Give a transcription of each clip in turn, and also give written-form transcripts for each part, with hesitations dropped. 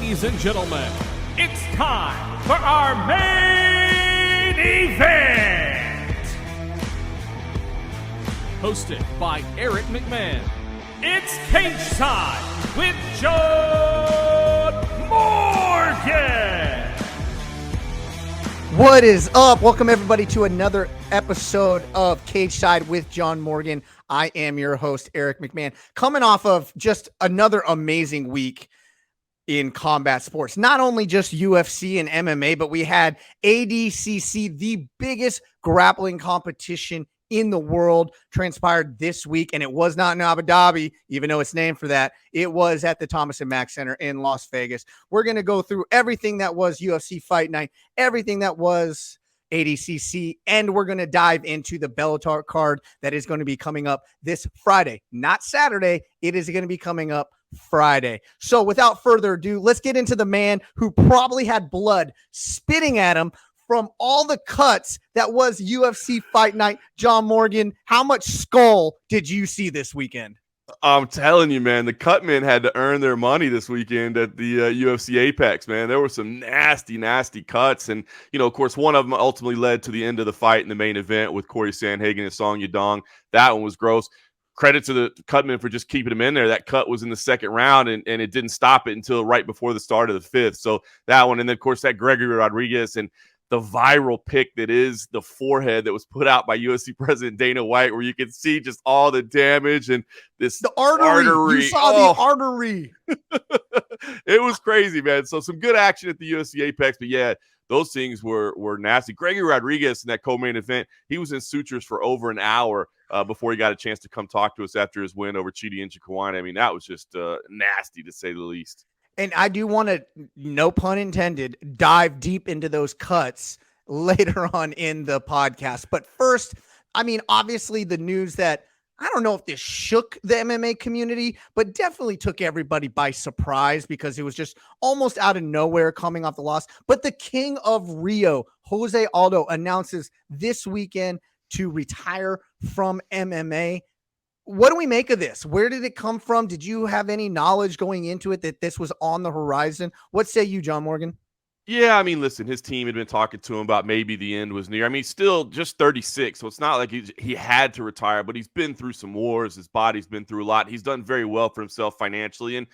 Ladies and gentlemen, it's time for our main event! Hosted by Eric McMahon, it's Cageside with John Morgan! What is up? Welcome everybody to another episode of Cageside with John Morgan. I am your host, Eric McMahon, coming off of just another amazing week in combat sports. Not only just UFC and MMA, but we had ADCC, the biggest grappling competition in the world, transpired this week, and it was not in Abu Dhabi, even though it's named for that. It was at the Thomas & Mack Center in Las Vegas. We're going to go through everything that was UFC Fight Night, everything that was ADCC, and we're going to dive into the Bellator card that is going to be coming up this Friday, not Saturday. It is going to be coming up Friday. So without further ado, let's get into the man who probably had blood spitting at him from all the cuts that was UFC Fight Night. John Morgan, how much skull did you see this weekend? I'm telling you, man, the cut men had to earn their money this weekend at the UFC Apex, man. There were some nasty, nasty cuts. And, you know, of course, one of them ultimately led to the end of the fight in the main event with Corey Sandhagen and Song Yadong. That one was gross. Credit to the cutman for just keeping him in there. That cut was in the second round, and it didn't stop it until right before the start of the fifth. So that one, and then, of course, that Gregory Rodriguez and the viral pic that is the forehead that was put out by UFC President Dana White, where you can see just all the damage and the artery. You saw the artery. It was crazy, man. So some good action at the UFC Apex, but yeah, those things were nasty. Gregory Rodriguez in that co-main event, he was in sutures for over an hour before he got a chance to come talk to us after his win over Chidi Njokuani. I mean, that was just nasty, to say the least. And I do want to, no pun intended, dive deep into those cuts later on in the podcast. But first, I mean, obviously the news that, I don't know if this shook the MMA community, but definitely took everybody by surprise because it was just almost out of nowhere coming off the loss. But the King of Rio, Jose Aldo, announces this weekend to retire from MMA. What do we make of this? Where did it come from? Did you have any knowledge going into it that this was on the horizon? What say you, John Morgan? Yeah, I mean, listen, his team had been talking to him about maybe the end was near. I mean, still just 36, so it's not like he had to retire, but he's been through some wars. His body's been through a lot. He's done very well for himself financially. And,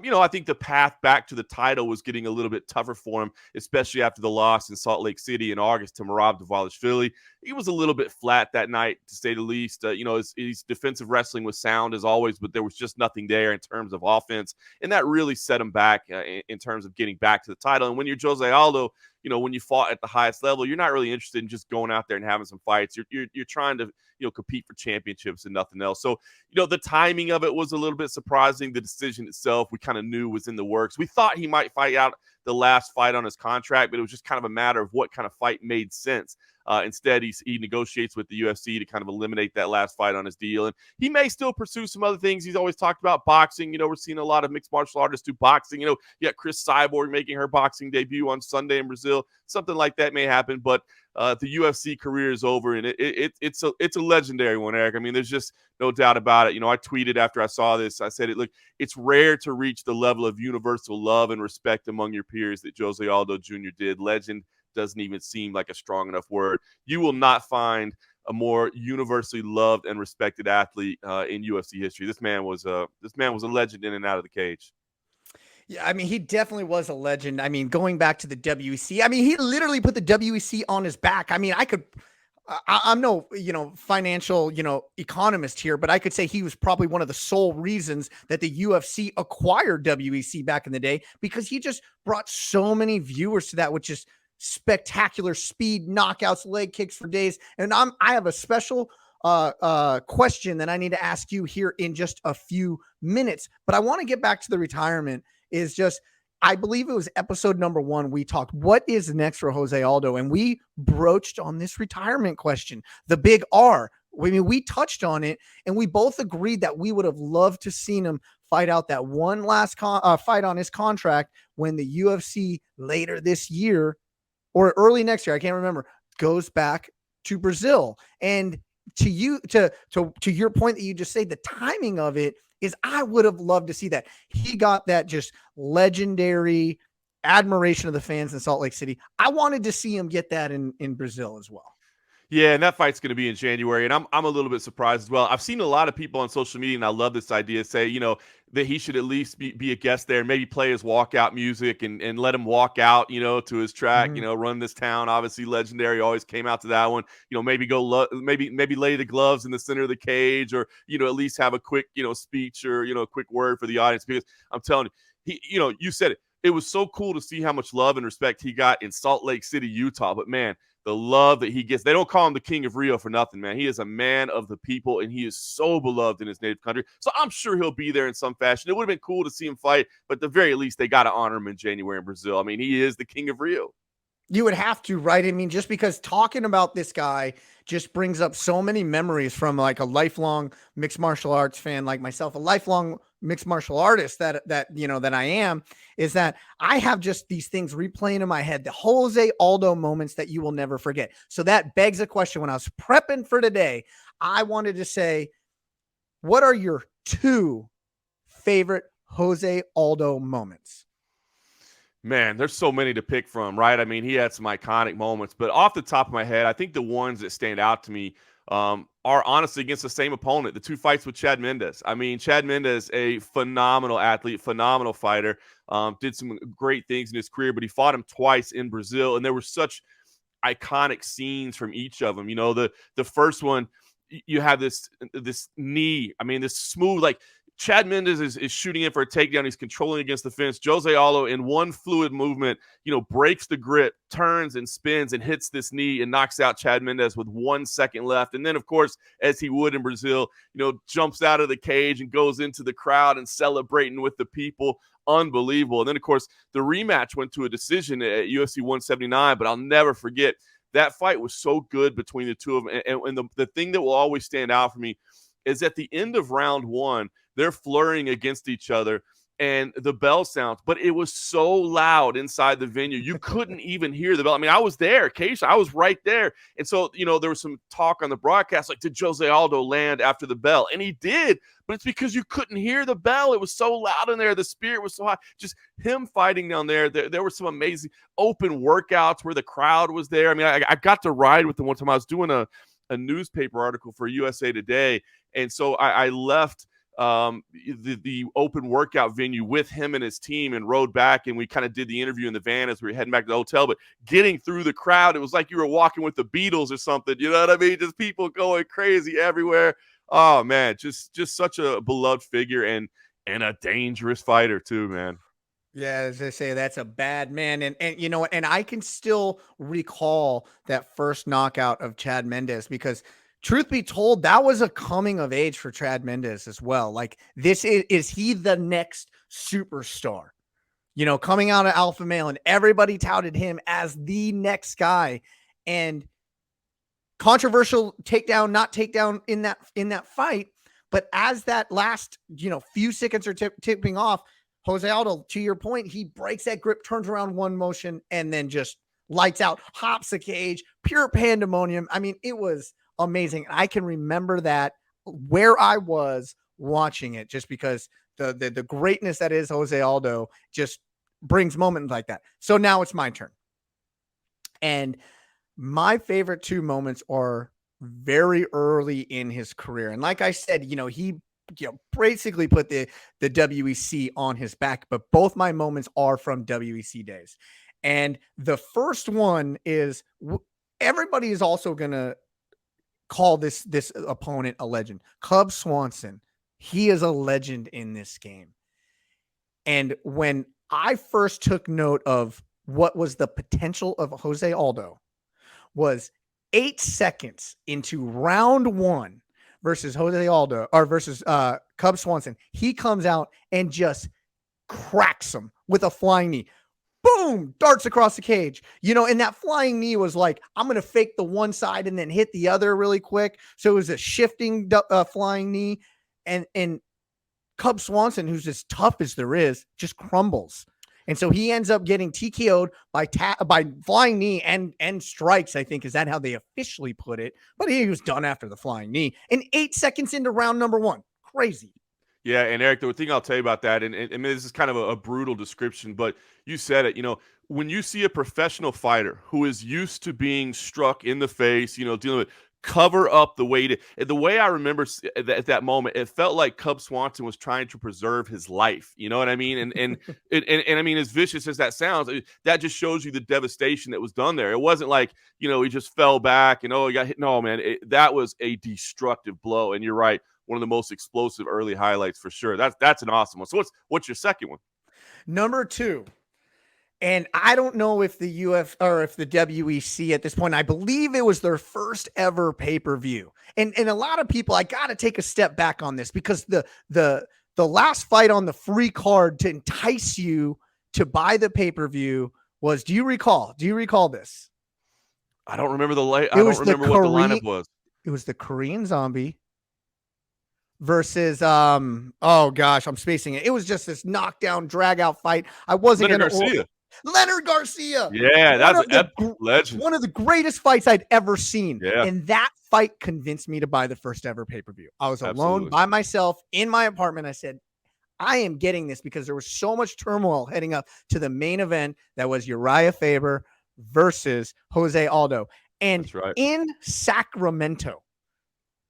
you know, I think the path back to the title was getting a little bit tougher for him, especially after the loss in Salt Lake City in August to Merab Dvalishvili. He was a little bit flat that night, to say the least. You know, his defensive wrestling was sound as always, but there was just nothing there in terms of offense. And that really set him back in terms of getting back to the title. And when you're Jose Aldo, you know, when you fought at the highest level, you're not really interested in just going out there and having some fights. You're trying to, you know, compete for championships and nothing else. So, you know, the timing of it was a little bit surprising. The decision itself, we kind of knew was in the works. We thought he might fight out the last fight on his contract, but it was just kind of a matter of what kind of fight made sense. Instead, he negotiates with the UFC to kind of eliminate that last fight on his deal. And he may still pursue some other things. He's always talked about boxing. You know, we're seeing a lot of mixed martial artists do boxing. You know, you got Chris Cyborg making her boxing debut on Sunday in Brazil. Something like that may happen, but the UFC career is over, and it's a legendary one, Eric. I mean, there's just no doubt about it. You know, I tweeted after I saw this, I said, look, it's rare to reach the level of universal love and respect among your peers that Jose Aldo Jr. did. Legend doesn't even seem like a strong enough word. You will not find a more universally loved and respected athlete in UFC history. This man was a legend in and out of the cage. Yeah, I mean, he definitely was a legend. I mean, going back to the WEC, I mean, he literally put the WEC on his back. I mean, I'm no, you know, financial, you know, economist here, but I could say he was probably one of the sole reasons that the UFC acquired WEC back in the day, because he just brought so many viewers to that, which is spectacular speed, knockouts, leg kicks for days. And I have a special question that I need to ask you here in just a few minutes, but I want to get back to the retirement. Is just, I believe it was episode number 1. We talked, what is next for Jose Aldo? And we broached on this retirement question, the big R. I mean, we touched on it, and we both agreed that we would have loved to seen him fight out that one last fight on his contract when the UFC later this year or early next year, I can't remember, goes back to Brazil. And to your point that you just say, the timing of it is I would have loved to see that. He got that just legendary admiration of the fans in Salt Lake City. I wanted to see him get that in Brazil as well. Yeah, and that fight's going to be in January, and I'm a little bit surprised as well. I've seen a lot of people on social media, and I love this idea, say, that he should at least be a guest there and maybe play his walkout music and let him walk out, to his track, run this town. Obviously legendary, always came out to that one. Maybe maybe lay the gloves in the center of the cage, or, at least have a quick, speech, or, a quick word for the audience, because I'm telling you, you said it. It was so cool to see how much love and respect he got in Salt Lake City, Utah. But man, the love that he gets, they don't call him the King of Rio for nothing, man. He is a man of the people, and he is so beloved in his native country. So I'm sure he'll be there in some fashion. It would have been cool to see him fight, but at the very least, they got to honor him in January in Brazil. I mean, he is the King of Rio. You would have to, right? I mean, just because talking about this guy just brings up so many memories from like a lifelong mixed martial arts fan like myself, a lifelong mixed martial artist that I am, is that I have just these things replaying in my head, the Jose Aldo moments that you will never forget. So that begs a question. When I was prepping for today, I wanted to say, what are your 2 favorite Jose Aldo moments? Man, there's so many to pick from, right? I mean, he had some iconic moments, but off the top of my head, I think the ones that stand out to me are honestly against the same opponent, the 2 fights with Chad Mendes. I mean, Chad Mendes, a phenomenal athlete, phenomenal fighter, did some great things in his career, but he fought him twice in Brazil, and there were such iconic scenes from each of them. The first one, you have this knee. I mean, this smooth, like, Chad Mendes is shooting in for a takedown. He's controlling against the fence. Jose Aldo, in one fluid movement, breaks the grip, turns and spins and hits this knee and knocks out Chad Mendes with 1 second left. And then, of course, as he would in Brazil, jumps out of the cage and goes into the crowd and celebrating with the people. Unbelievable. And then, of course, the rematch went to a decision at UFC 179, but I'll never forget, that fight was so good between the two of them. And the thing that will always stand out for me is at the end of round 1, they're flurrying against each other and the bell sounds, but it was so loud inside the venue. You couldn't even hear the bell. I mean, I was there, Case. I was right there. And so, there was some talk on the broadcast, like, did Jose Aldo land after the bell? And he did, but it's because you couldn't hear the bell. It was so loud in there. The spirit was so high. Just him fighting down there. There were some amazing open workouts where the crowd was there. I mean, I got to ride with them one time. I was doing a newspaper article for USA Today. And so I left the open workout venue with him and his team and rode back, and we kind of did the interview in the van as we were heading back to the hotel. But getting through the crowd, it was like you were walking with the Beatles or something. You know what I mean? Just people going crazy everywhere. Oh man, just such a beloved figure and a dangerous fighter too, man. Yeah, as I say, that's a bad man. And and I can still recall that first knockout of Chad Mendes, because truth be told, that was a coming of age for Chad Mendes as well. Like, this is he the next superstar, coming out of Alpha Male, and everybody touted him as the next guy. And controversial takedown, not takedown in that fight. But as that last, few seconds are tipping off, Jose Aldo, to your point, he breaks that grip, turns around one motion, and then just lights out, hops the cage, pure pandemonium. I mean, it was amazing. I can remember that where I was watching it, just because the greatness that is Jose Aldo just brings moments like that. So now it's my turn. And my favorite 2 moments are very early in his career. And like I said, he basically put the WEC on his back, but both my moments are from WEC days. And the first one is, everybody is also going to call this opponent a legend. Cub Swanson, he is a legend in this game. And when I first took note of what was the potential of Jose Aldo, was 8 seconds into round 1 versus Jose Aldo, or versus Cub Swanson, he comes out and just cracks him with a flying knee. Boom, darts across the cage. And that flying knee was like, I'm going to fake the one side and then hit the other really quick. So it was a shifting flying knee. And Cub Swanson, who's as tough as there is, just crumbles. And so he ends up getting TKO'd by flying knee and strikes, I think. Is that how they officially put it? But he was done after the flying knee. And 8 seconds into round number 1. Crazy. Yeah, and Eric, the thing I'll tell you about that, and I mean, this is kind of a brutal description, but you said it. When you see a professional fighter who is used to being struck in the face, dealing with cover up the way I remember at that moment, it felt like Cub Swanson was trying to preserve his life. You know what I mean? And I mean, as vicious as that sounds, that just shows you the devastation that was done there. It wasn't like he just fell back and he got hit. No, man, that was a destructive blow. And you're right. One of the most explosive early highlights for sure. That's an awesome one. So what's your second one? Number 2. And I don't know if the or if the WEC at this point, I believe it was their first ever pay-per-view. And a lot of people, I got to take a step back on this because the last fight on the free card to entice you to buy the pay-per-view was, do you recall this? I don't remember I don't remember what the lineup was. It was the Korean Zombie versus oh gosh, I'm spacing it. It was just this knockdown drag out fight. I wasn't going to Leonard Garcia. Yeah, that's an legend. One of the greatest fights I'd ever seen. Yeah. And that fight convinced me to buy the first ever pay-per-view. I was alone by myself in my apartment. I said, I am getting this because there was so much turmoil heading up to the main event that was Uriah Faber versus Jose Aldo. And in Sacramento,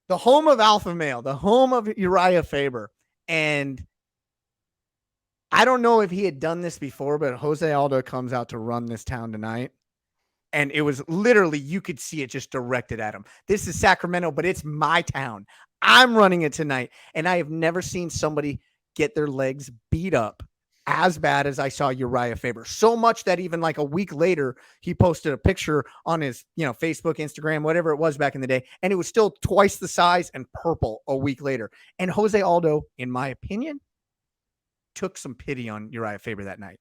the home of Alpha Male, the home of Uriah Faber. And I don't know if he had done this before, but Jose Aldo comes out to run this town tonight. And it was literally, you could see it just directed at him. This is Sacramento, but it's my town. I'm running it tonight. And I have never seen somebody get their legs beat up as bad as I saw Uriah Faber. So much that even like a week later, he posted a picture on his, Facebook, Instagram, whatever it was back in the day. And it was still twice the size and purple a week later. And Jose Aldo, in my opinion, took some pity on Uriah Faber that night.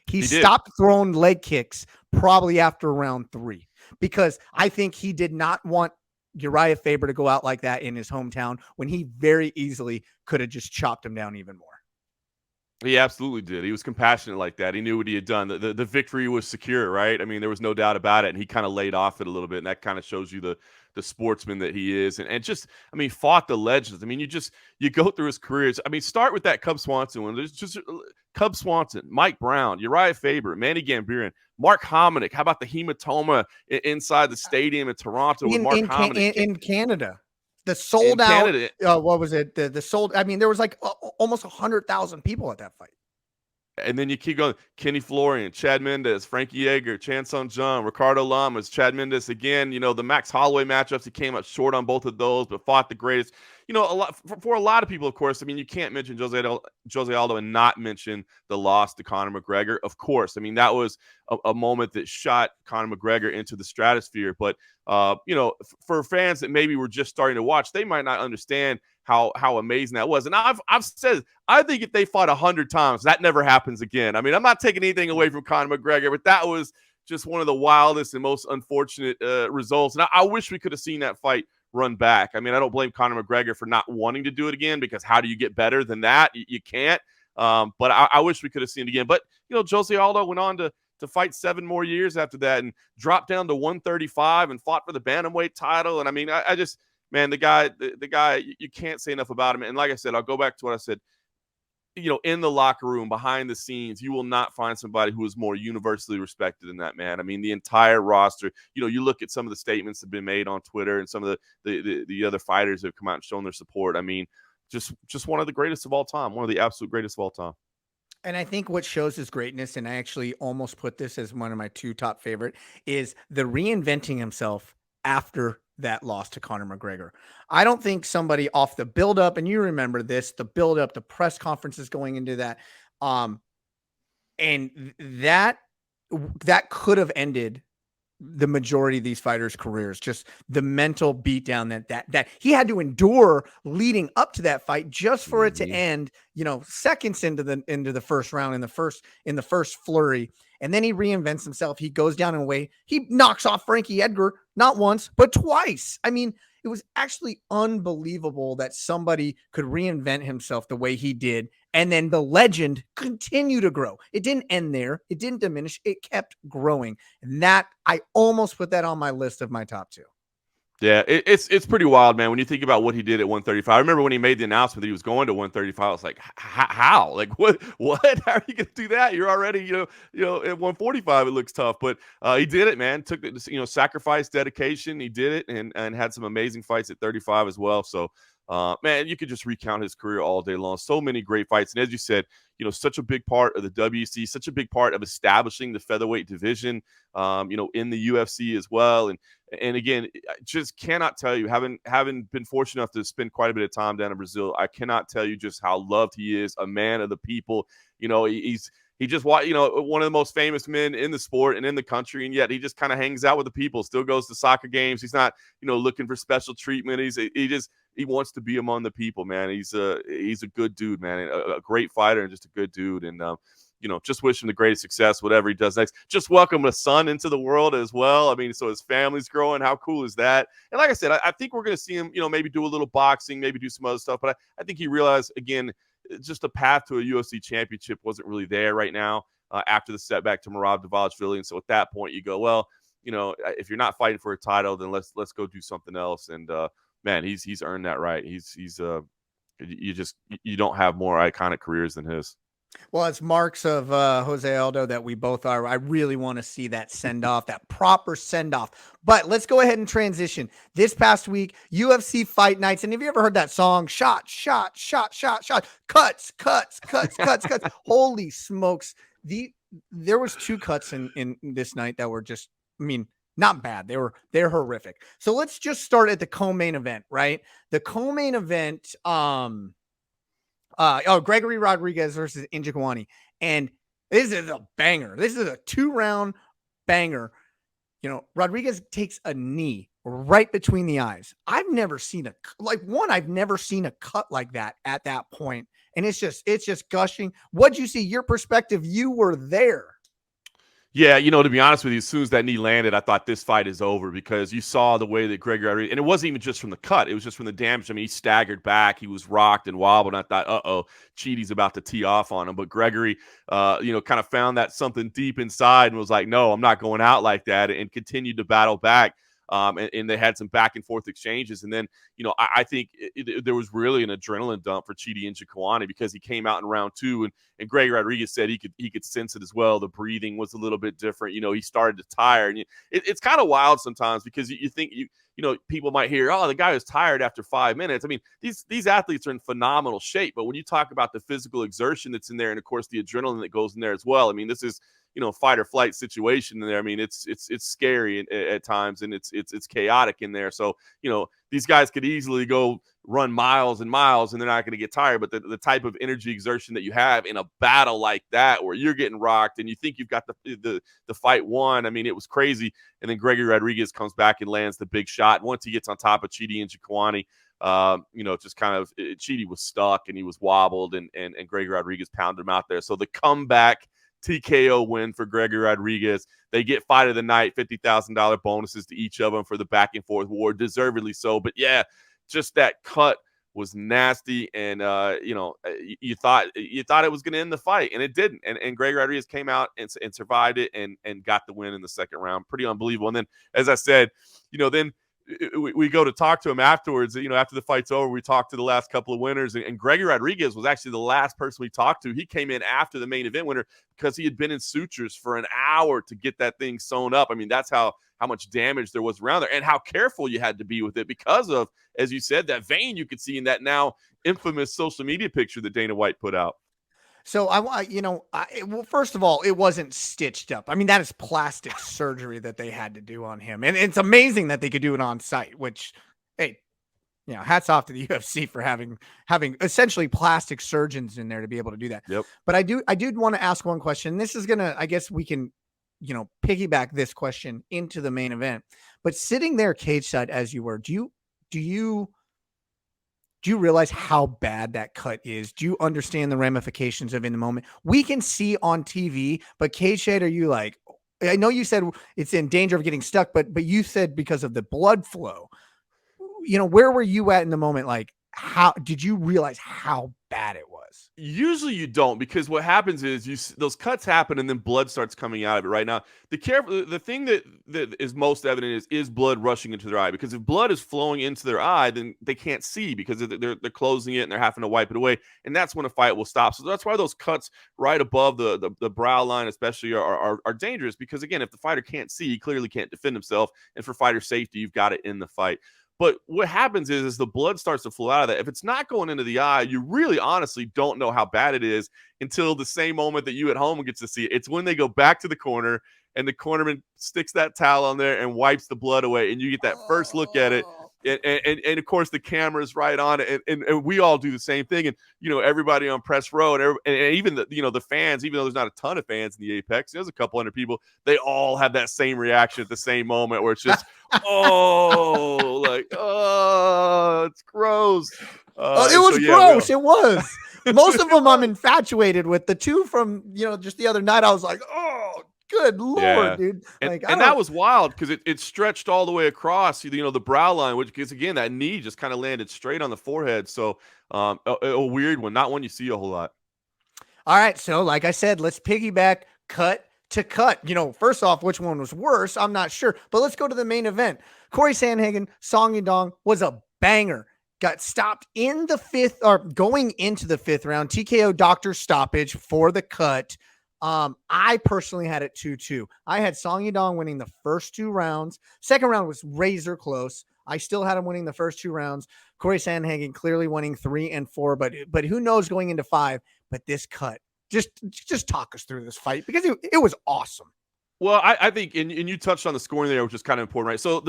He stopped throwing leg kicks probably after round 3 because I think he did not want Uriah Faber to go out like that in his hometown when he very easily could have just chopped him down even more. He absolutely did. He was compassionate like that. He knew what he had done. The victory was secure, right? I mean, there was no doubt about it. And he kind of laid off it a little bit. And that kind of shows you the sportsman that he is. And just, I mean, fought the legends. I mean, you go through his careers. I mean, start with that Cub Swanson one. There's just Cub Swanson, Mike Brown, Uriah Faber, Manny Gambarian, Mark Hominick. How about the hematoma inside the stadium in Toronto with Mark Hominick? In Canada. The sold out, what was it? The sold, I mean, there was like almost 100,000 people at that fight. And then you keep going. Kenny Florian, Chad Mendes, Frankie Yeager, Chan Sung Jung, Ricardo Lamas, Chad Mendes again. The Max Holloway matchups, he came up short on both of those, but fought the greatest. A lot for a lot of people, of course. I mean, you can't mention Jose Aldo and not mention the loss to Conor McGregor. Of course, I mean that was a moment that shot Conor McGregor into the stratosphere. But for fans that maybe were just starting to watch, they might not understand how amazing that was. And I've said, I think if they fought 100 times, that never happens again. I mean, I'm not taking anything away from Conor McGregor, but that was just one of the wildest and most unfortunate results. And I wish we could have seen that fight run back. I mean, I don't blame Conor McGregor for not wanting to do it again, because how do you get better than that? You can't. But I wish we could have seen it again. But, Jose Aldo went on to fight 7 more years after that and dropped down to 135 and fought for the bantamweight title. And I mean, I just, man, the guy, you can't say enough about him. And like I said, I'll go back to what I said. In the locker room, behind the scenes, you will not find somebody who is more universally respected than that man. I mean, the entire roster, you look at some of the statements that have been made on Twitter and some of the other fighters that have come out and shown their support. I mean, just one of the greatest of all time, one of the absolute greatest of all time. And I think what shows his greatness, and I actually almost put this as one of my 2 top favorite, is the reinventing himself after that loss to Conor McGregor. I don't think somebody off the buildup, and you remember this, the buildup, the press conferences going into that, and that could have ended the majority of these fighters' careers. Just the mental beatdown that he had to endure leading up to that fight, just for it to end, seconds into the first round, in the first flurry. And then he reinvents himself. He goes down in a way. He knocks off Frankie Edgar, not once, but twice. I mean, it was actually unbelievable that somebody could reinvent himself the way he did. And then the legend continued to grow. It didn't end there. It didn't diminish. It kept growing. And that, I almost put that on my list of my top 2. Yeah, it's pretty wild, man. When you think about what he did at 135, I remember when he made the announcement that he was going to 135. I was like, how? Like, what? How are you going to do that? You're already, at 145. It looks tough, but he did it, man. Took the, sacrifice, dedication. He did it, and had some amazing fights at 35 as well. So, man, you could just recount his career all day long. So many great fights, and as you said, such a big part of the WC, such a big part of establishing the featherweight division, in the UFC as well. And again, I just cannot tell you, having been fortunate enough to spend quite a bit of time down in Brazil, I cannot tell you just how loved he is, a man of the people. He just one of the most famous men in the sport and in the country, and yet he just kind of hangs out with the people, still goes to soccer games. He's not, looking for special treatment. He wants to be among the people, man. He's a good dude, man, a great fighter and just a good dude. And just wish him the greatest success, whatever he does next. Just welcome a son into the world as well. I mean, so his family's growing. How cool is that? And like I said, I think we're going to see him, maybe do a little boxing, maybe do some other stuff. But I think he realized, again, just the path to a UFC championship wasn't really there right now after the setback to Merab Dvalishvili. And so at that point, you go, well, if you're not fighting for a title, then let's go do something else. And man, he's earned that right. You don't have more iconic careers than his. Well, it's marks of Jose Aldo that we both are. I really want to see that send-off, that proper send-off. But let's go ahead and transition. This past week, UFC Fight Nights. And have you ever heard that song? Shot, shot, shot, shot, shot. Cuts, cuts, cuts, cuts, cuts. Holy smokes. There was 2 cuts in this night that were just, not bad. They're horrific. So let's just start at the co-main event, right? The co-main event, Gregory Rodriguez versus Njokuani. And this is a banger. This is a 2-round banger. Rodriguez takes a knee right between the eyes. I've never seen a cut like that at that point. And it's just gushing. What'd you see? Your perspective, you were there. Yeah, to be honest with you, as soon as that knee landed, I thought this fight is over because you saw the way that Gregory Rodriguez, and it wasn't even just from the cut, it was just from the damage. I mean, he staggered back, he was rocked and wobbled, and I thought, Cheaty's about to tee off on him. But Gregory, kind of found that something deep inside and was like, no, I'm not going out like that, and continued to battle back. And they had some back and forth exchanges. And then, I think there was really an adrenaline dump for Chidi Njokuani because he came out in round 2 and Greg Rodriguez said he could sense it as well. The breathing was a little bit different. He started to tire. And it's kind of wild sometimes because you think people might hear, oh, the guy was tired after 5 minutes. I mean, these athletes are in phenomenal shape. But when you talk about the physical exertion that's in there and, of course, the adrenaline that goes in there as well, I mean, this is fight or flight situation in there. I mean, it's scary at times and it's chaotic in there. So, these guys could easily go run miles and miles and they're not going to get tired. But the type of energy exertion that you have in a battle like that, where you're getting rocked and you think you've got the fight won. I mean, it was crazy. And then Gregory Rodriguez comes back and lands the big shot. Once he gets on top of Chidi Njokuani, just kind of Chidi was stuck and he was wobbled and Gregory Rodriguez pounded him out there. So the comeback TKO win for Gregory Rodriguez. They get fight of the night, $50,000 bonuses to each of them for the back and forth war, deservedly so. But yeah, just that cut was nasty, and you thought it was going to end the fight, and it didn't. And Gregory Rodriguez came out and survived it and got the win in the second round. Pretty unbelievable. And then, as I said, then we go to talk to him afterwards. After the fight's over, we talked to the last couple of winners, and Gregory Rodriguez was actually the last person we talked to. He came in after the main event winner because he had been in sutures for an hour to get that thing sewn up. I mean, that's how much damage there was around there and how careful you had to be with it because of, as you said, that vein you could see in that now infamous social media picture that Dana White put out. So well, first of all, it wasn't stitched up. I mean, that is plastic surgery that they had to do on him. And it's amazing that they could do it on site, which, hey, hats off to the UFC for having essentially plastic surgeons in there to be able to do that. Yep. But I do want to ask one question. This is I guess we can, piggyback this question into the main event, but sitting there cage side as you were, do you realize how bad that cut is? Do you understand the ramifications of in the moment? We can see on TV, but cage side, are you like, I know you said it's in danger of getting stuck, but you said because of the blood flow, where were you at in the moment? Like, how did you realize how bad it was? was. Usually you don't, because what happens is those cuts happen and then blood starts coming out of it. Right now, the thing that is most evident is blood rushing into their eye, because if blood is flowing into their eye, then they can't see because they're closing it and they're having to wipe it away, and that's when a fight will stop. So that's why those cuts right above the brow line especially are dangerous, because again, if the fighter can't see, he clearly can't defend himself, and for fighter safety, you've got it in the fight. But what happens is the blood starts to flow out of that. If it's not going into the eye, you really honestly don't know how bad it is until the same moment that you at home gets to see it. It's when they go back to the corner and the cornerman sticks that towel on there and wipes the blood away, and you get that first look at it. And of course the camera's right on it, and we all do the same thing. And everybody on press row and even the fans, even though there's not a ton of fans in the Apex, there's a couple hundred people, they all have that same reaction at the same moment, where it's just it's gross. It was gross. It was. Most of them I'm infatuated with. The two from just the other night, I was like, oh, good Lord, dude. And that was wild because it stretched all the way across, the brow line, which is, again, that knee just kind of landed straight on the forehead. So a weird one, not one you see a whole lot. All right. So like I said, let's piggyback cut to cut. First off, which one was worse? I'm not sure, but let's go to the main event. Corey Sandhagen, Song Yadong was a banger. Got stopped in the fifth, or going into the fifth round. TKO doctor stoppage for the cut. I personally had it 2-2. I had Song Yadong winning the first two rounds. Second round was razor close. I still had him winning the first two rounds. Corey Sandhagen clearly winning 3 and 4, but who knows going into 5. But this cut, just talk us through this fight, because it was awesome. Well, I think, and you touched on the scoring there, which is kind of important, right? So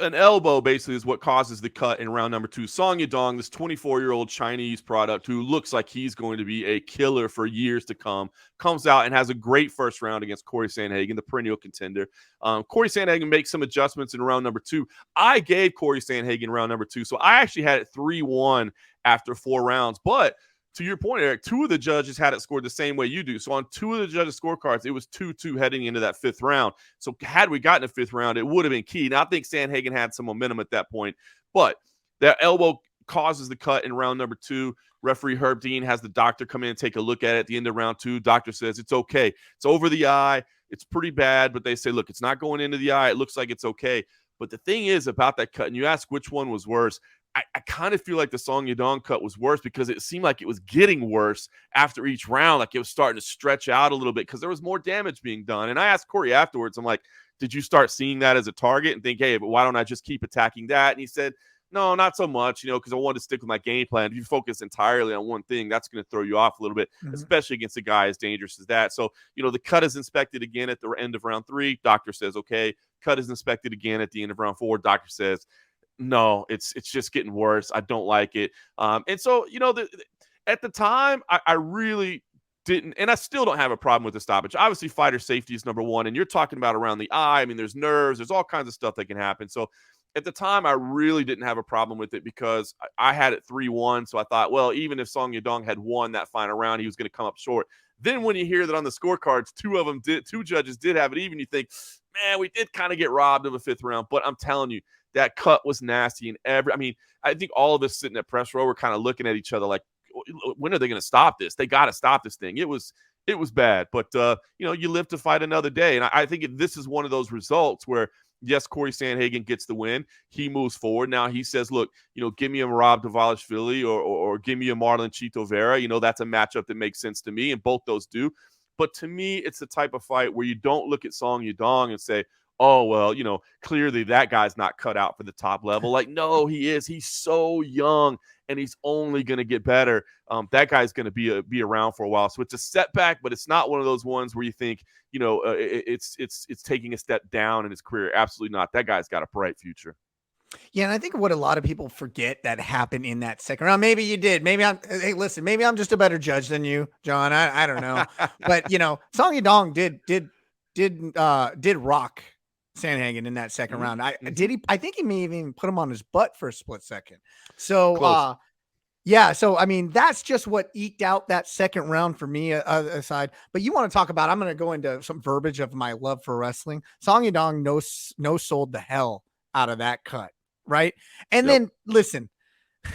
an elbow basically is what causes the cut in round number 2. Song Yadong, this 24-year-old Chinese product who looks like he's going to be a killer for years to come, comes out and has a great first round against Corey Sandhagen, the perennial contender. Corey Sandhagen makes some adjustments in round number 2. I gave Corey Sandhagen round number 2, so I actually had it 3-1 after 4 rounds, but to your point, Eric, 2 of the judges had it scored the same way you do. So on 2 of the judges' scorecards, it was 2-2 heading into that 5th round. So had we gotten a 5th round, it would have been key. Now, I think Sandhagen had some momentum at that point, but that elbow causes the cut in round number 2. Referee Herb Dean has the doctor come in and take a look at it at the end of round 2. Doctor says it's okay. It's over the eye. It's pretty bad, but they say, look, it's not going into the eye. It looks like it's okay. But the thing is about that cut, and you ask which one was worse, I kind of feel like the Song Yadong cut was worse because it seemed like it was getting worse after each round. Like it was starting to stretch out a little bit because there was more damage being done. And I asked Corey afterwards, I'm like, did you start seeing that as a target and think, hey, but why don't I just keep attacking that? And he said, no, not so much, because I wanted to stick with my game plan. If you focus entirely on one thing, that's going to throw you off a little bit, especially against a guy as dangerous as that. So, the cut is inspected again at the end of round 3. Doctor says, okay. Cut is inspected again at the end of round 4. Doctor says, no, it's just getting worse. I don't like it. And so, at the time, I really didn't, and I still don't have a problem with the stoppage. Obviously, fighter safety is number 1, and you're talking about around the eye. I mean, there's nerves, there's all kinds of stuff that can happen. So at the time, I really didn't have a problem with it because I had it 3-1. So I thought, well, even if Song Yadong had won that final round, he was going to come up short. Then when you hear that on the scorecards, 2 judges did have it even, you think, man, we did kind of get robbed of a 5th round. But I'm telling you, that cut was nasty. And I think all of us sitting at press row were kind of looking at each other like, when are they going to stop this? They got to stop this thing. It was bad. But, you live to fight another day. And I think this is one of those results where, yes, Corey Sandhagen gets the win. He moves forward. Now he says, look, give me a Rob Dvalishvili or give me a Marlon Chito Vera. That's a matchup that makes sense to me, and both those do. But to me, it's the type of fight where you don't look at Song Yadong and say, oh, well, clearly that guy's not cut out for the top level. Like, no, he is. He's so young, and he's only going to get better. That guy's going to be around for a while. So it's a setback, but it's not one of those ones where you think, it's taking a step down in his career. Absolutely not. That guy's got a bright future. Yeah, and I think what a lot of people forget that happened in that second round. Maybe you did. Maybe I'm just a better judge than you, John. I don't know. But Song Yadong did rock Sandhagen in that second round. I think he may even put him on his butt for a split second. So so I mean, that's just what eked out that second round for me aside. But you want to talk about, I'm going to go into some verbiage of my love for wrestling. Song Yadong no sold the hell out of that cut. Right. And then listen,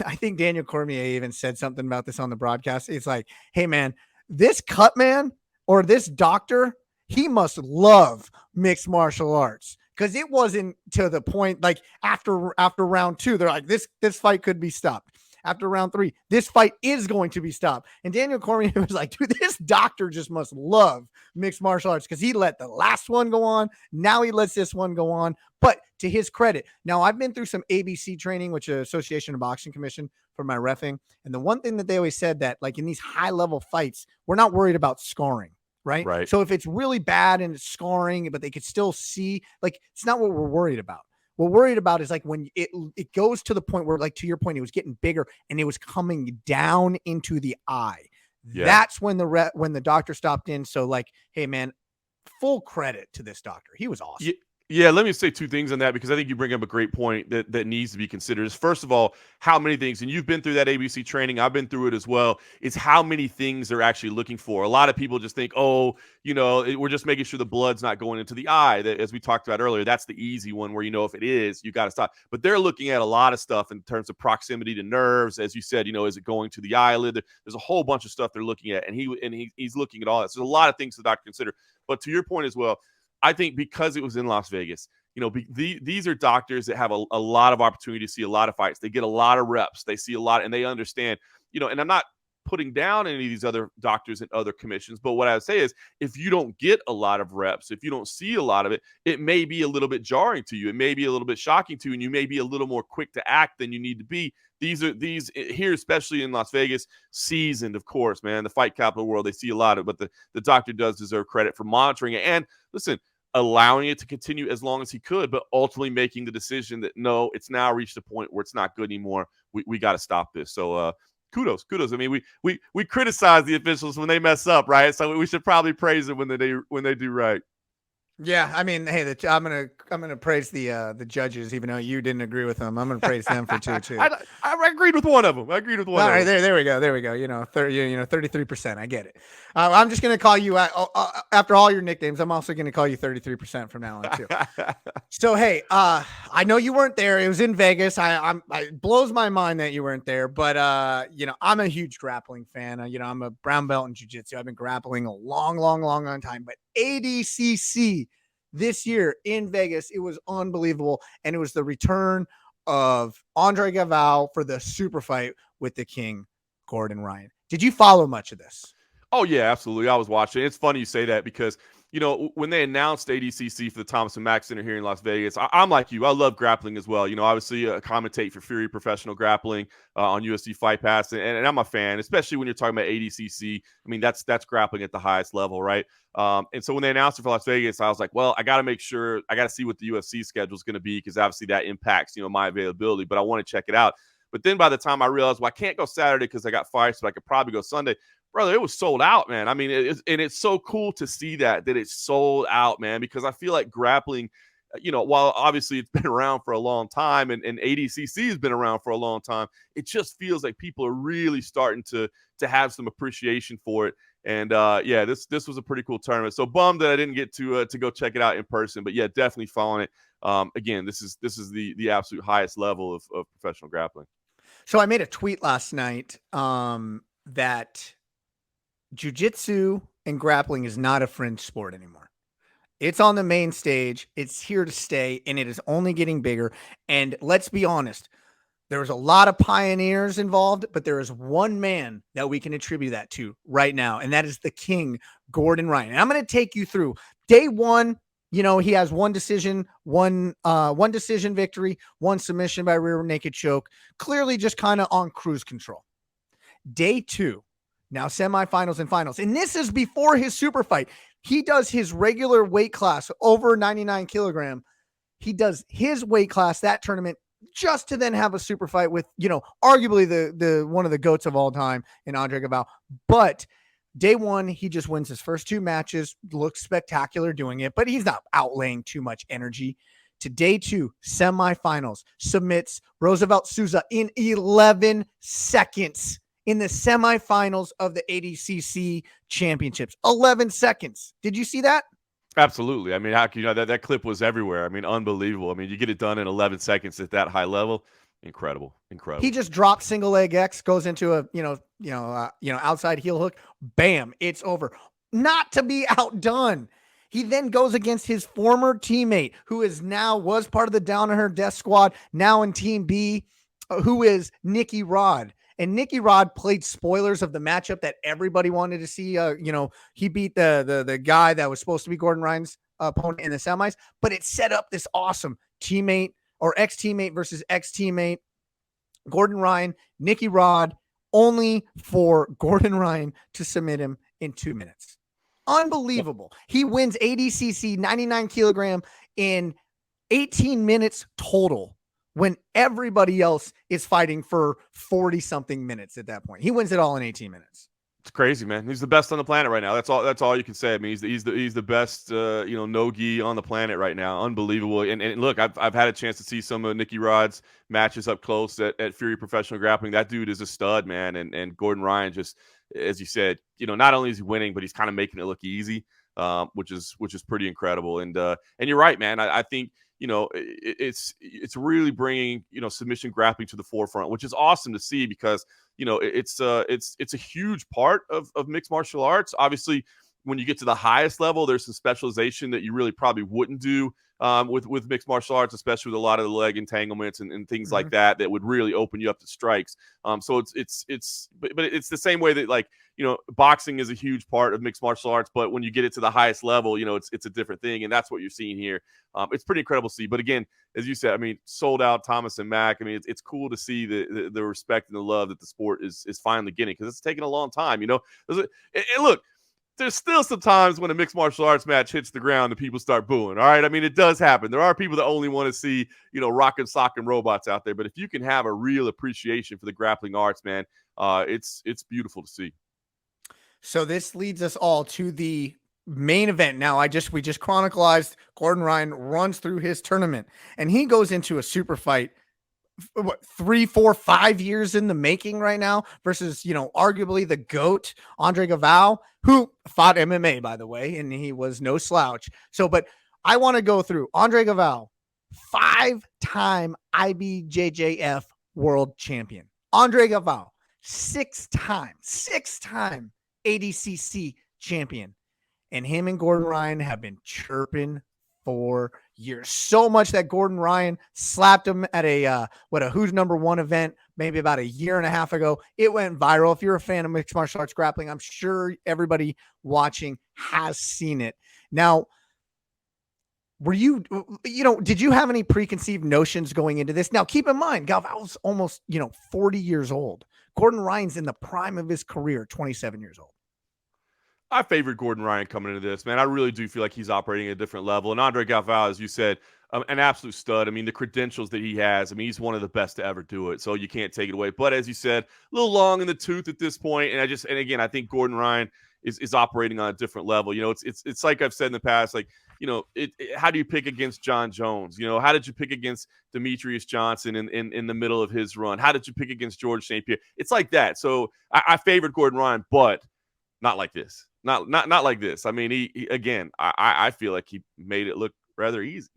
I think Daniel Cormier even said something about this on the broadcast. It's like, hey man, this cut man or this doctor, he must love mixed martial arts. Cause it wasn't to the point, like after round 2, they're like, this fight could be stopped. After round 3, this fight is going to be stopped. And Daniel Cormier was like, dude, this doctor just must love mixed martial arts because he let the last one go on. Now he lets this one go on. But to his credit, now I've been through some ABC training, which is Association of Boxing Commission, for my reffing. And the one thing that they always said that, like in these high level fights, we're not worried about scarring. Right. So if it's really bad and it's scarring, but they could still see, like, it's not what we're worried about. What we're worried about is like when it goes to the point where, like, to your point, it was getting bigger and it was coming down into the eye. Yeah. That's when the doctor stopped in. So like, hey man, full credit to this doctor. He was awesome. Yeah, let me say 2 things on that because I think you bring up a great point that needs to be considered. Is first of all, how many things, and you've been through that ABC training, I've been through it as well, is how many things they're actually looking for. A lot of people just think, oh, we're just making sure the blood's not going into the eye. That, as we talked about earlier, that's the easy one where, if it is, you got to stop. But they're looking at a lot of stuff in terms of proximity to nerves. As you said, is it going to the eyelid? There's a whole bunch of stuff they're looking at, and he's looking at all that. So there's a lot of things the doctor consider. But to your point as well, I think because it was in Las Vegas, these are doctors that have a lot of opportunity to see a lot of fights. They get a lot of reps. They see a lot, and they understand, and I'm not putting down any of these other doctors and other commissions, but what I would say is if you don't get a lot of reps, if you don't see a lot of it, it may be a little bit jarring to you. It may be a little bit shocking to you, and you may be a little more quick to act than you need to be. These here, especially in Las Vegas, seasoned, of course, man, the fight capital world, they see a lot of it, but the doctor does deserve credit for monitoring it. And listen, allowing it to continue as long as he could, but ultimately making the decision that no, it's now reached a point where it's not good anymore. We got to stop this. So kudos. I mean, we criticize the officials when they mess up, right? So we should probably praise them when they do right. Yeah, I mean, hey, I'm gonna praise the judges, even though you didn't agree with them. I'm gonna praise them for too. I agreed with one of them. All right, there we go. 33%. I get it. I'm just gonna call you after all your nicknames. I'm also gonna call you 33% from now on too. So hey, I know you weren't there. It was in Vegas. It blows my mind that you weren't there, but I'm a huge grappling fan. I'm a brown belt in jiu-jitsu. I've been grappling a long time, but ADCC this year in Vegas, it was unbelievable. And it was the return of Andre Galvao for the super fight with the King, Gordon Ryan. Did you follow much of this? Oh, yeah, absolutely. I was watching. It's funny you say that because, when they announced ADCC for the Thomas and Mack Center here in Las Vegas, I'm like you. I love grappling as well. Obviously commentate for Fury Professional Grappling on UFC Fight Pass, and I'm a fan, especially when you're talking about ADCC. I mean, that's grappling at the highest level, right? And so when they announced it for Las Vegas, I was like, well, I got to make sure, I got to see what the UFC schedule is going to be because obviously that impacts, my availability, but I want to check it out. But then by the time I realized, well, I can't go Saturday because I got fights, but I could probably go Sunday. Brother, it was sold out, man. I mean, it's so cool to see that it's sold out, man, because I feel like grappling, while obviously it's been around for a long time and ADCC has been around for a long time, it just feels like people are really starting to have some appreciation for it. And this was a pretty cool tournament. So bummed that I didn't get to go check it out in person, but yeah, definitely following it. Again, this is the absolute highest level of professional grappling. So I made a tweet last night that jiu-jitsu and grappling is not a fringe sport anymore. It's on the main stage. It's here to stay, and it is only getting bigger. And let's be honest, there's a lot of pioneers involved, but there is one man that we can attribute that to right now, and that is the King, Gordon Ryan. And I'm going to take you through day one. He has one decision victory, one submission by rear naked choke, clearly just kind of on cruise control. Day 2. Now semifinals and finals. And this is before his super fight. He does his regular weight class over 99 kilogram. He does his weight class, that tournament, just to then have a super fight with, arguably the one of the GOATs of all time in Andre Galvao. But day 1, he just wins his first 2 matches, looks spectacular doing it, but he's not outlaying too much energy. To day 2, semifinals, submits Roosevelt Souza in 11 seconds. In the semifinals of the ADCC championships, 11 seconds. Did you see that? Absolutely. I mean, how can that clip was everywhere. I mean, unbelievable. I mean, you get it done in 11 seconds at that high level. Incredible. Incredible. He just drops single leg X, goes into a, outside heel hook. Bam, it's over. Not to be outdone. He then goes against his former teammate, who was part of the Down on Her Death Squad, now in Team B, who is Nicky Rod. And Nicky Rod played spoilers of the matchup that everybody wanted to see. He beat the guy that was supposed to be Gordon Ryan's opponent in the semis, but it set up this awesome teammate or ex-teammate versus ex-teammate. Gordon Ryan, Nicky Rod, only for Gordon Ryan to submit him in 2 minutes. Unbelievable. He wins ADCC 99 kilogram in 18 minutes total when everybody else is fighting for 40 something minutes at that point. He wins it all in 18 minutes. It's crazy, man. He's the best on the planet right now. That's all you can say. I mean, he's the best no-gi on the planet right now. Unbelievable. And look, I've had a chance to see some of Nicky Rod's matches up close at Fury Professional Grappling. That dude is a stud, man. And Gordon Ryan, just as you said, not only is he winning, but he's kind of making it look easy, which is pretty incredible. And you're right, man. I think it's really bringing submission grappling to the forefront, which is awesome to see because it's a huge part of mixed martial arts. Obviously, when you get to the highest level, there's some specialization that you really probably wouldn't do with mixed martial arts, especially with a lot of the leg entanglements and things like that would really open you up to strikes. So but it's the same way that boxing is a huge part of mixed martial arts, but when you get it to the highest level, it's a different thing, and that's what you're seeing here. It's pretty incredible to see. But again, as you said, I mean, sold out Thomas and Mack. I mean, it's cool to see the respect and the love that the sport is finally getting, because it's taken a long time. Look, there's still some times when a mixed martial arts match hits the ground and people start booing. All right. I mean, it does happen. There are people that only want to see, rock and sock and robots out there. But if you can have a real appreciation for the grappling arts, man, it's beautiful to see. So this leads us all to the main event. Now, we just chronicalized Gordon Ryan runs through his tournament, and he goes into a super fight, 3, 4, 5 years in the making right now versus, arguably the GOAT, Andre Galvao, who fought MMA, by the way, and he was no slouch. So, but I want to go through Andre Galvao, 5-time IBJJF world champion. Andre Galvao, 6-time ADCC champion. And him and Gordon Ryan have been chirping for years. So much that Gordon Ryan slapped him at a Who's Number One event, maybe about a year and a half ago. It went viral. If you're a fan of mixed martial arts grappling, I'm sure everybody watching has seen it. Now, did you have any preconceived notions going into this? Now, keep in mind, Galvao's almost, 40 years old. Gordon Ryan's in the prime of his career, 27 years old. I favored Gordon Ryan coming into this, man. I really do feel like he's operating at a different level. And Andre Galvao, as you said, an absolute stud. I mean, the credentials that he has, I mean, he's one of the best to ever do it. So you can't take it away. But as you said, a little long in the tooth at this point. And again, I think Gordon Ryan is operating on a different level. It's like I've said in the past, how do you pick against John Jones? How did you pick against Demetrius Johnson in the middle of his run? How did you pick against George St. Pierre? It's like that. So I favored Gordon Ryan, but not like this. Not like this. I mean, he again, I feel like he made it look rather easy.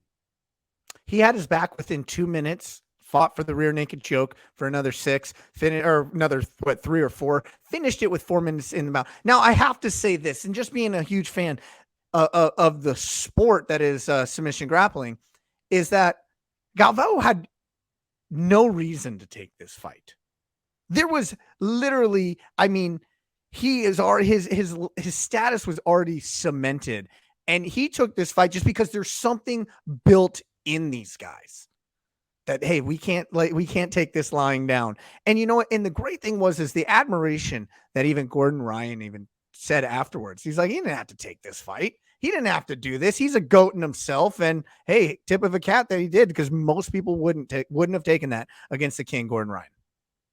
He had his back within 2 minutes, fought for the rear naked choke for another 6, another 3 or 4, finished it with 4 minutes in the mouth. Now, I have to say this, and just being a huge fan of the sport that is submission grappling, is that Galvao had no reason to take this fight. There was literally, I mean, he is already his status was already cemented, and he took this fight just because there's something built in these guys that, hey, we can't take this lying down. And you know what? And the great thing is the admiration that even Gordon Ryan even said afterwards. He's like, he didn't have to take this fight. He didn't have to do this. He's a GOAT in himself. And hey, tip of a cap that he did, because most people wouldn't have taken that against the King, Gordon Ryan.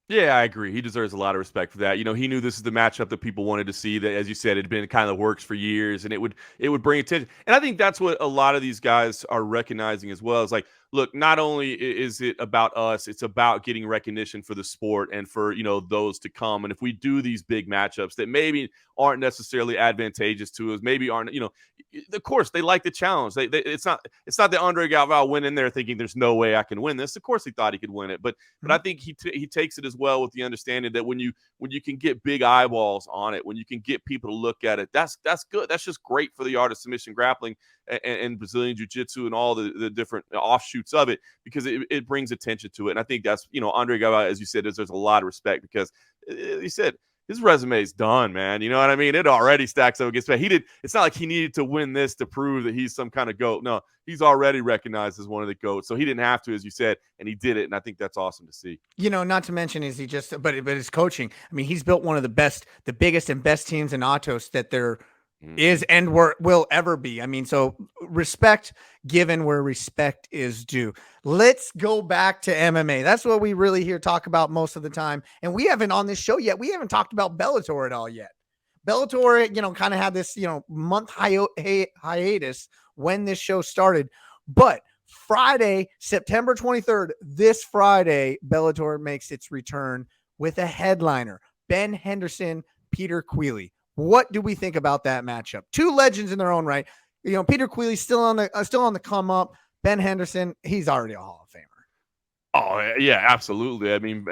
Yeah, I agree. He deserves a lot of respect for that. He knew this is the matchup that people wanted to see, that, as you said, it had been kind of the works for years, and it would bring attention. And I think that's what a lot of these guys are recognizing as well. Is like, look, not only is it about us, it's about getting recognition for the sport and for, those to come. And if we do these big matchups that maybe aren't necessarily advantageous to us, maybe aren't, of course they like the challenge. It's not that Andre Galvao went in there thinking there's no way I can win this. Of course he thought he could win it, but I think he takes it as well with the understanding that when you can get big eyeballs on it, when you can get people to look at it, that's good. That's just great for the art of submission grappling and Brazilian Jiu-Jitsu and all the different offshoots of it, because it brings attention to it. And I think that's, Andre Galvao, as you said, there's a lot of respect, because he said his resume is done, man. You know what I mean? It already stacks up against me. It's not like he needed to win this to prove that he's some kind of GOAT. No, he's already recognized as one of the GOATs. So he didn't have to, as you said, and he did it. And I think that's awesome to see. Not to mention but his coaching. I mean, he's built one of the biggest and best teams in Atos that there is and will ever be. I mean, so respect given where respect is due. Let's go back to MMA. That's what we really hear talk about most of the time. And we haven't on this show yet. We haven't talked about Bellator at all yet. Bellator, kind of had this, month hiatus when this show started. But Friday, September 23rd, this Friday, Bellator makes its return with a headliner, Ben Henderson, Peter Queally. What do we think about that matchup? Two legends in their own right. Peter Queally's still on the come up. Ben Henderson, he's already a Hall of Famer. Oh, yeah, absolutely. I mean,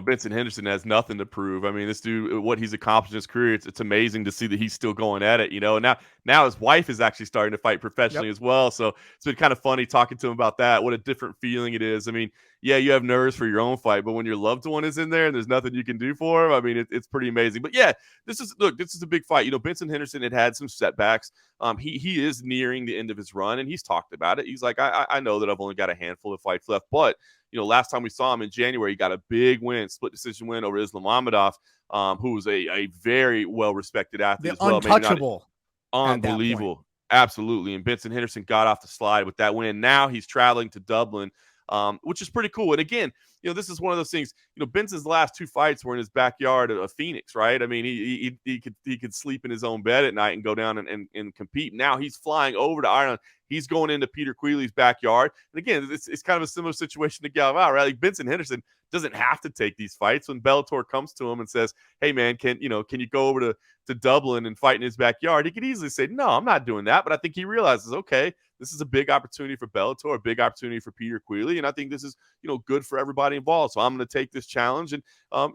Benson Henderson has nothing to prove. I mean, this dude, what he's accomplished in his career, it's amazing to see that he's still going at it, And now his wife is actually starting to fight professionally as well. So it's been kind of funny talking to him about that. What a different feeling it is. I mean, yeah, you have nerves for your own fight, but when your loved one is in there and there's nothing you can do for him, I mean, it's pretty amazing. But yeah, this is a big fight. Benson Henderson had some setbacks. He is nearing the end of his run, and he's talked about it. He's like, I know that I've only got a handful of fights left, but last time we saw him in January, he got a big win, split decision win over Islam Mamedov, who was a very well-respected athlete as well. Untouchable. Unbelievable. Absolutely. And Benson Henderson got off the slide with that win. Now he's traveling to Dublin, which is pretty cool. And again, this is one of those things, Benson's last two fights were in his backyard of Phoenix, right? I mean, he could sleep in his own bed at night and go down and compete. Now he's flying over to Ireland. He's going into Peter Queally's backyard. And again, it's kind of a similar situation to Galvao, right? Like Benson Henderson doesn't have to take these fights. When Bellator comes to him and says, hey man, can you go over to Dublin and fight in his backyard? He could easily say, no, I'm not doing that. But I think he realizes, okay, this is a big opportunity for Bellator, a big opportunity for Peter Queally. And I think this is, good for everybody involved. So I'm going to take this challenge. And, I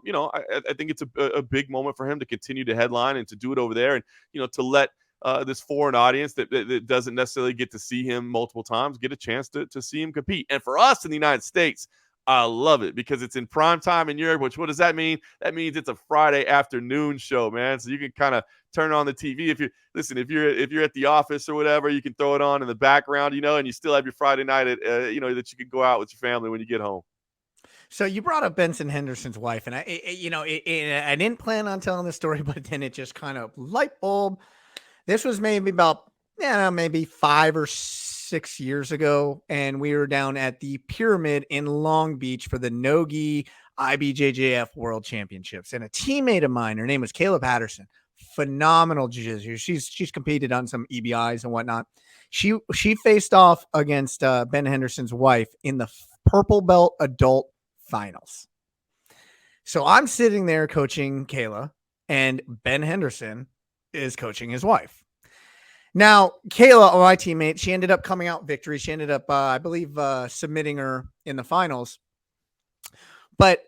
think it's a big moment for him to continue to headline and to do it over there. And, to let this foreign audience that doesn't necessarily get to see him multiple times get a chance to see him compete. And for us in the United States, I love it because it's in prime time in Europe, which what does that mean? That means it's a Friday afternoon show, man. So you can kind of turn on the TV. If you're at the office or whatever, you can throw it on in the background, and you still have your Friday night that you can go out with your family when you get home. So you brought up Benson Henderson's wife, and I didn't plan on telling this story, but then it just kind of light bulb. This was maybe about, maybe 5 or 6 years ago, and we were down at the Pyramid in Long Beach for the Nogi IBJJF World Championships. And a teammate of mine, her name was Kayla Patterson, phenomenal jiu-jitsu. She's competed on some EBIs and whatnot. She faced off against Ben Henderson's wife in the purple belt adult finals. So I'm sitting there coaching Kayla, and Ben Henderson is coaching his wife. Now, Kayla, my teammate, she ended up coming out victory. She ended up, I believe, submitting her in the finals. But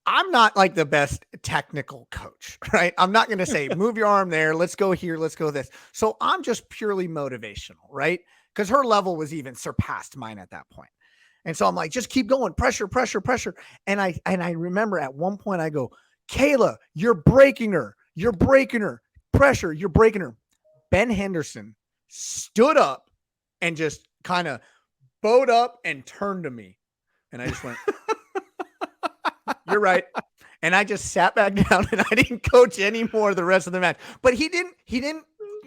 I'm not like the best technical coach, right? I'm not going to say, move your arm there. Let's go here. Let's go this. So I'm just purely motivational, right? Because her level was even surpassed mine at that point. And so I'm like, just keep going. Pressure, pressure, pressure. And I remember at one point I go, Kayla, you're breaking her. You're breaking her. Pressure, you're breaking her. Ben Henderson stood up and just kind of bowed up and turned to me. And I just went, you're right. And I just sat back down and I didn't coach anymore the rest of the match. But he didn't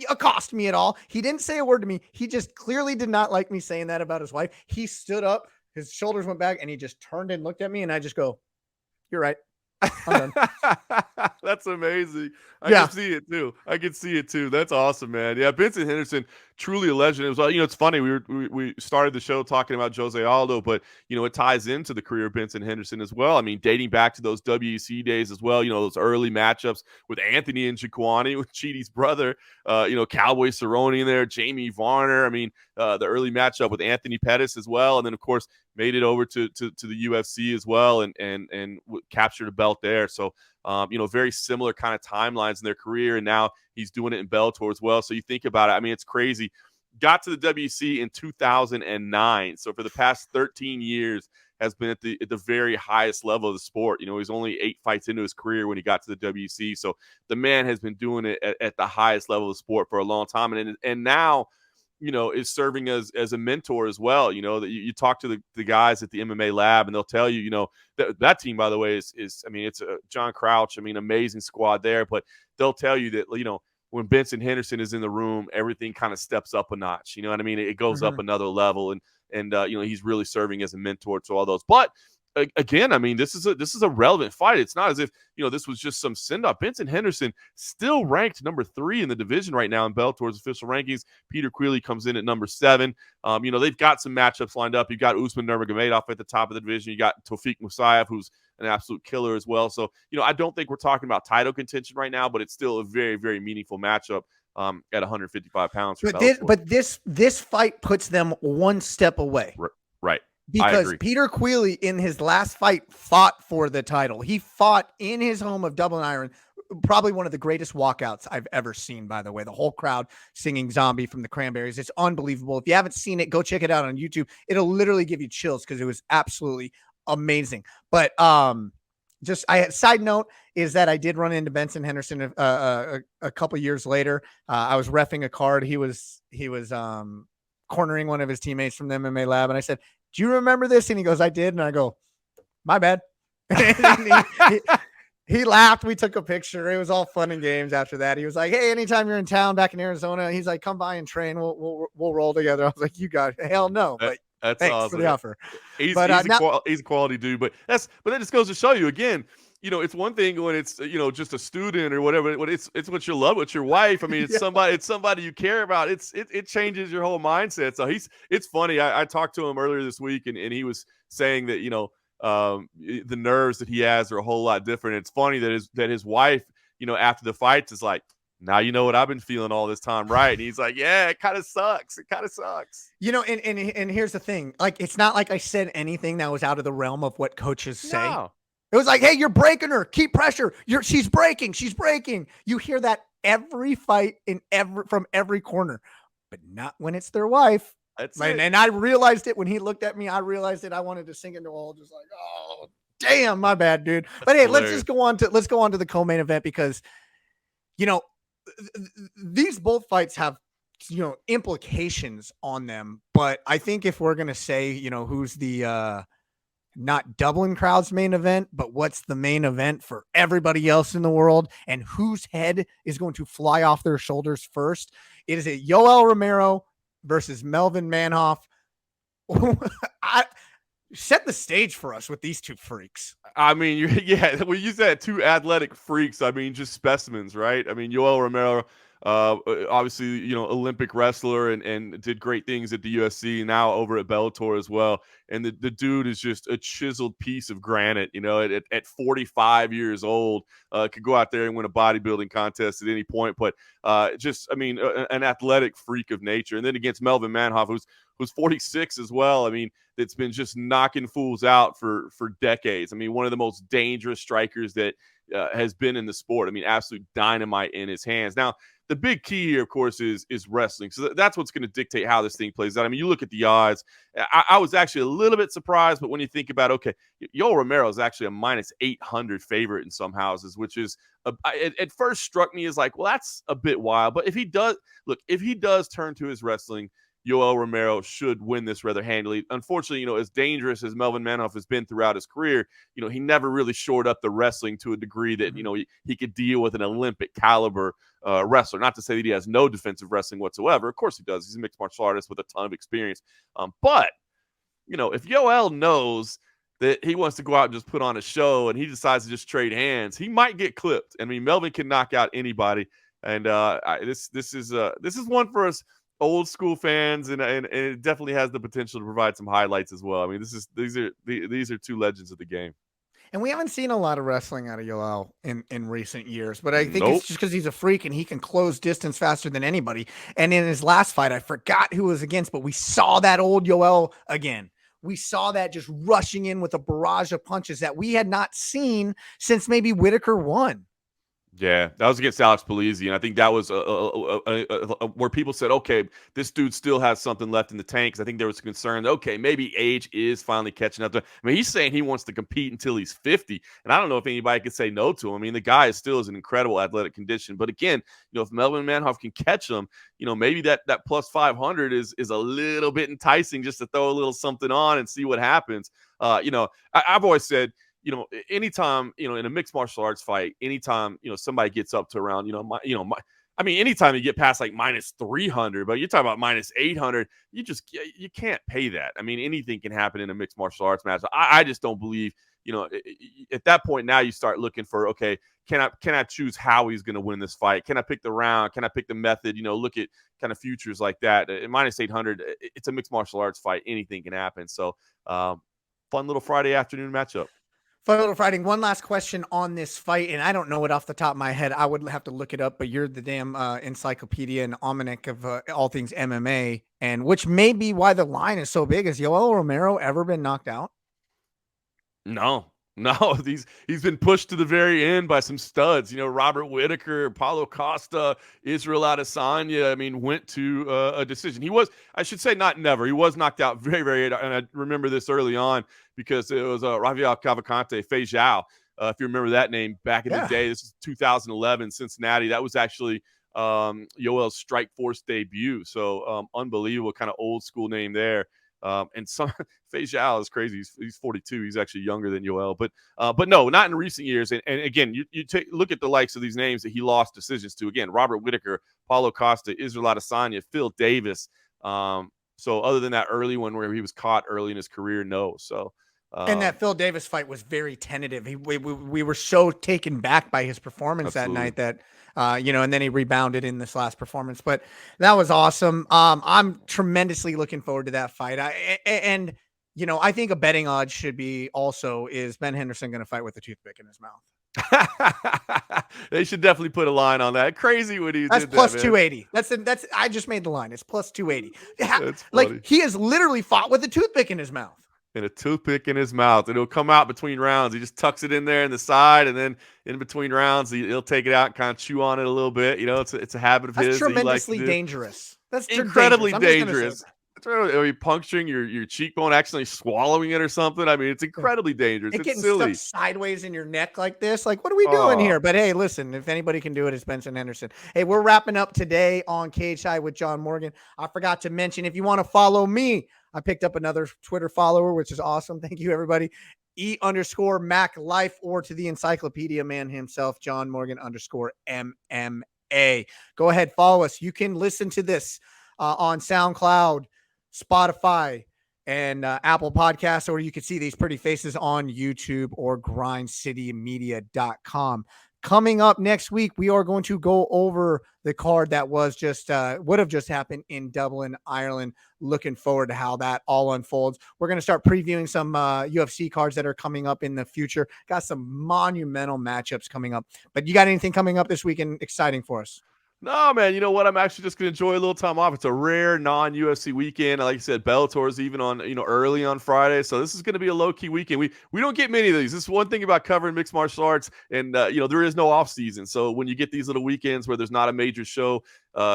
accost me at all. He didn't say a word to me. He just clearly did not like me saying that about his wife. He stood up, his shoulders went back, and he just turned and looked at me. And I just go, you're right. That's amazing. I can see it too. That's awesome, man. Yeah, Benson Henderson, truly a legend. It was, it's funny. We started the show talking about Jose Aldo, but it ties into the career of Benson Henderson as well. I mean, dating back to those WEC days as well. Those early matchups with Anthony and Jaquani, with Chidi's brother. Cowboy Cerrone in there, Jamie Varner. I mean, the early matchup with Anthony Pettis as well, and then of course made it over to the UFC as well, and captured a belt there. So very similar kind of timelines in their career, and now he's doing it in Bellator as well. So you think about it, I mean, it's crazy. Got to the WC in 2009. So for the past 13 years has been at the very highest level of the sport. He's only 8 fights into his career when he got to the WC. So the man has been doing it at the highest level of the sport for a long time. And now, is serving as a mentor as well. That you talk to the guys at the MMA lab, and they'll tell you, that team, by the way, is I mean, it's a John Crouch. I mean, amazing squad there, but they'll tell you that, when Benson Henderson is in the room, everything kind of steps up a notch. You know what I mean? It goes up another level, and he's really serving as a mentor to all those. But again, I mean, this is a relevant fight. It's not as if this was just some send off. Benson Henderson still ranked number 3 in the division right now in Bellator's official rankings. Peter Queally comes in at number 7. They've got some matchups lined up. You've got Usman Nurmagomedov at the top of the division. You got Tofik Musayev, who's an absolute killer as well. So I don't think we're talking about title contention right now, but it's still a very, very meaningful matchup at 155 pounds. But this fight puts them one step away. Right. Because Peter Queally in his last fight fought for the title. He fought in his home of Dublin, Ireland. Probably one of the greatest walkouts I've ever seen, by the way. The whole crowd singing Zombie from the Cranberries. It's unbelievable. If you haven't seen it, go check it out on YouTube. It'll literally give you chills because it was absolutely amazing. But side note is that I did run into Benson Henderson a couple years later. I was reffing a card. He was cornering one of his teammates from the MMA lab, and I said, "Do you remember this?" And he goes, "I did." And I go, "My bad." he laughed. We took a picture. It was all fun and games after that. He was like, "Hey, anytime you're in town back in Arizona," he's like, "come by and train. We'll roll together." I was like, "You got it." Hell no. But that's thanks awesome for the offer. He's a quality dude. But that just goes to show you again, it's one thing when it's just a student or whatever. When it's what you love with your wife. I mean, it's somebody you care about. It changes your whole mindset. So it's funny. I talked to him earlier this week, and he was saying that the nerves that he has are a whole lot different. It's funny that his wife, after the fights is like, "Now you know what I've been feeling all this time, right?" And he's like, "Yeah, it kind of sucks. It kind of sucks." And here's the thing. Like, it's not like I said anything that was out of the realm of what coaches say. No. It was like, "Hey, you're breaking her. Keep pressure. She's breaking. She's breaking." You hear that every fight from every corner, but not when it's their wife. That's it. And I realized it when he looked at me. I realized it. I wanted to sink into a hole, just like, "Oh, damn, my bad, dude." But hey, let's go on to the co-main event, because these both fights have implications on them. But I think if we're gonna say who's the not Dublin crowd's main event, but what's the main event for everybody else in the world, and whose head is going to fly off their shoulders first, it is a Yoel Romero versus Melvin Manhoff. Set the stage for us with these two freaks. I mean, when you said 2 athletic freaks, I mean, just specimens, right? I mean, Yoel Romero, obviously, Olympic wrestler and did great things at the UFC, now over at Bellator as well. And the dude is just a chiseled piece of granite, at 45 years old, could go out there and win a bodybuilding contest at any point. But an athletic freak of nature. And then against Melvin Manhoff, who's 46 as well. I mean, it's been just knocking fools out for decades. I mean, one of the most dangerous strikers that has been in the sport. I mean, absolute dynamite in his hands. Now, the big key here, of course, is wrestling. So that's what's going to dictate how this thing plays out. I mean, you look at the odds. I was actually a little bit surprised, but when you think about, okay, Yoel Romero is actually a minus 800 favorite in some houses, which is at first struck me as like, well, that's a bit wild. But if he does turn to his wrestling, Yoel Romero should win this rather handily. Unfortunately, as dangerous as Melvin Manhoff has been throughout his career, he never really shored up the wrestling to a degree that, he could deal with an Olympic caliber wrestler. Not to say that he has no defensive wrestling whatsoever. Of course he does. He's a mixed martial artist with a ton of experience. But if Yoel knows that he wants to go out and just put on a show and he decides to just trade hands, he might get clipped. I mean, Melvin can knock out anybody. And this is one for us old school fans, and it definitely has the potential to provide some highlights as well. I mean, these are two legends of the game. And we haven't seen a lot of wrestling out of Yoel in recent years, but I think Nope. it's just because he's a freak and he can close distance faster than anybody. And in his last fight, I forgot who was against, but we saw that old Yoel again. We saw that just rushing in with a barrage of punches that we had not seen since maybe Whitaker won. Yeah, that was against Alex Polizzi, and I think that was where people said, okay, this dude still has something left in the tank, because I think there was concern, okay, maybe age is finally catching up to him. I mean, he's saying he wants to compete until he's 50, and I don't know if anybody could say no to him. I mean, the guy still is an incredible athletic condition, but again, if Melvin Manhoff can catch him, maybe that plus 500 is a little bit enticing, just to throw a little something on and see what happens. I've always said, anytime, in a mixed martial arts fight, anytime, somebody gets up to around, anytime you get past like minus 300, but you're talking about minus 800, you can't pay that. I mean, anything can happen in a mixed martial arts match. I just don't believe, at that point now you start looking for, okay, can I choose how he's going to win this fight? Can I pick the round? Can I pick the method? Look at kind of futures like that. At minus 800, it's a mixed martial arts fight. Anything can happen. So, fun little Friday afternoon matchup. Fun little fighting. One last question on this fight, and I don't know it off the top of my head. I would have to look it up, but you're the damn encyclopedia and almanac of all things MMA, and which may be why the line is so big. Has Yoel Romero ever been knocked out? No. He's been pushed to the very end by some studs. Robert Whitaker, Paulo Costa, Israel Adesanya. I mean, went to a decision. He was knocked out very, very. And I remember this early on because it was Rafael Cavalcante, Fei Zhao. If you remember that name back in the day, this is 2011 Cincinnati. That was actually Yoel's Strike Force debut. So unbelievable, kind of old school name there. And Fei Zhao is crazy. He's 42. He's actually younger than Yoel, but no, not in recent years. And again, you look at the likes of these names that he lost decisions to. Again, Robert Whitaker, Paulo Costa, Israel Adesanya, Phil Davis. So other than that early one where he was caught early in his career, no. So. And that Phil Davis fight was very tentative. We were so taken back by his performance that night that, and then he rebounded in this last performance. But that was awesome. I'm tremendously looking forward to that fight. I think a betting odds should be also, is Ben Henderson going to fight with a toothpick in his mouth? They should definitely put a line on that. Crazy what he That's did. Plus that, 280. That's I just made the line. It's plus 280. Like, he has literally fought with a toothpick in his mouth. And a toothpick in his mouth, and it'll come out between rounds. He just tucks it in there in the side, and then in between rounds, he'll take it out and kind of chew on it a little bit. It's a habit of his. That's tremendously dangerous. That's incredibly dangerous. Are you puncturing your cheekbone, accidentally swallowing it or something? I mean, it's incredibly dangerous. It's getting silly. Stuck sideways in your neck like this. Like, what are we doing here? But hey, listen, if anybody can do it, it's Benson Henderson. Hey, we're wrapping up today on Cageside with John Morgan. I forgot to mention, if you want to follow me, I picked up another Twitter follower, which is awesome. Thank you, everybody. E_Mac Life, or to the encyclopedia man himself, John Morgan _MMA. Go ahead, follow us. You can listen to this on SoundCloud, Spotify, and Apple Podcasts, or you can see these pretty faces on YouTube or grindcitymedia.com. Coming up next week, we are going to go over the card that was would have just happened in Dublin, Ireland. Looking forward to how that all unfolds. We're going to start previewing some UFC cards that are coming up in the future. Got some monumental matchups coming up. But you got anything coming up this weekend exciting for us? No, man, you know what? I'm actually just going to enjoy a little time off. It's a rare non-UFC weekend. Like I said, Bellator is even on, early on Friday. So this is going to be a low-key weekend. We don't get many of these. This is one thing about covering mixed martial arts, and, there is no off season. So when you get these little weekends where there's not a major show,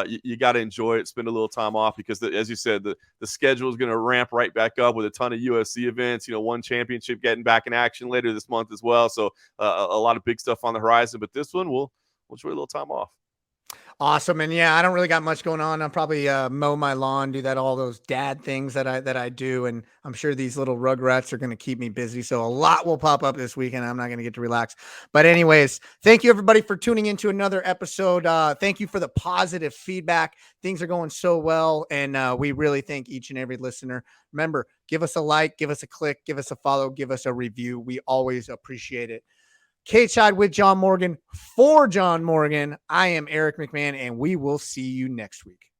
you got to enjoy it, spend a little time off, because as you said, the schedule is going to ramp right back up with a ton of UFC events, one championship getting back in action later this month as well. So a lot of big stuff on the horizon, but this one we'll enjoy a little time off. Awesome. And yeah, I don't really got much going on. I'll probably mow my lawn, do all those dad things that I do. And I'm sure these little rugrats are going to keep me busy. So a lot will pop up this weekend. I'm not going to get to relax. But anyways, thank you everybody for tuning into another episode. Thank you for the positive feedback. Things are going so well. And we really thank each and every listener. Remember, give us a like, give us a click, give us a follow, give us a review. We always appreciate it. Cageside with John Morgan, for John Morgan. I am Eric McMahon, and we will see you next week.